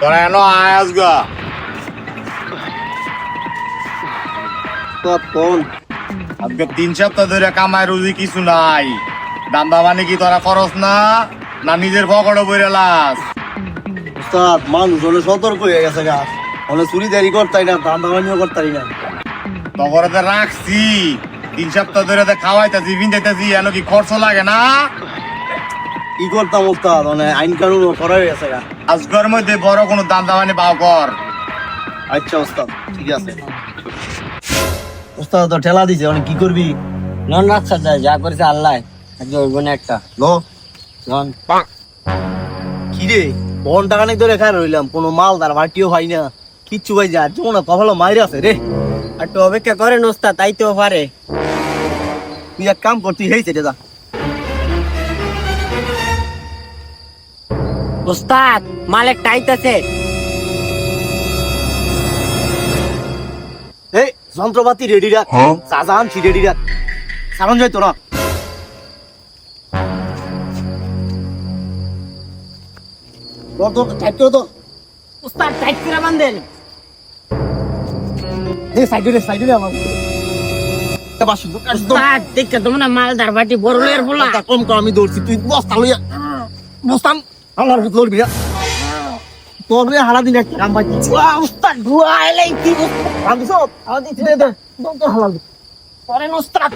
তোরা এনো আয়াস গা কোন আজকে 3 সপ্তাহ ধরে কামাই রুজি কিছু নাই। দান্দা মানে কি তোরা খরচ না না নিজের পকেটে বইরে লাস? উস্তাদ মানুষ হলে সতর্ক হয়ে গেছে গা, অনেক চুরি দেরি করতাই না, ধান্দা বানিও করতাই না। তগরে রাখছি 3 সপ্তাহ ধরে খাওয়াইতেছি ভিনতেছি, এনো কি খরচ লাগে না? কি করতাম উস্তাদ, মানে আইন কানুন করা হয়ে গেছে গা। আজকের মধ্যে বড় কোনো দান্দা মানে বাও কর। আচ্ছা উস্তাদ ঠিক আছে। উস্তাদ তো ঠেলা দিছে, অনেক কি করবি? নন রাখা যায়, যা করেছে আল্লাহ একটা লো নন কি রে, বন টাকা নেই ধরে খাই রইলাম, কোনো মালদার ভাটিও ভাই না, কিচ্ছু ভাই যা না, কপালে মাইরে আছে রে। আর একটু অপেক্ষা করেন ওস্তাদ, তাইতেও পারে। তুই এক কাম করতি, হয়েছে রে যা। ওস্তাদ মালের টাইট আছে। এই যন্ত্রপাতি রেডি রাখ, চাচা আনছি রেডি রাখ, সারণ যাই তোরা। ওস্তাদ টাইট করে বান্ধেন। ওস্তাদ দেখে তো মনে মালদার বাটি বড়লের বলা। কম কর, আমি দৌড়ছি, তুই বস্তা লইয়া বস্তাম আমার লড়বি না, তোর হারা দিন একটা কাম পাচ্ছি। ওস্তাদ ধোয়া এলাই কি আমি সব হারা দিচ্ছি, হালা করেন ওস্তাদ।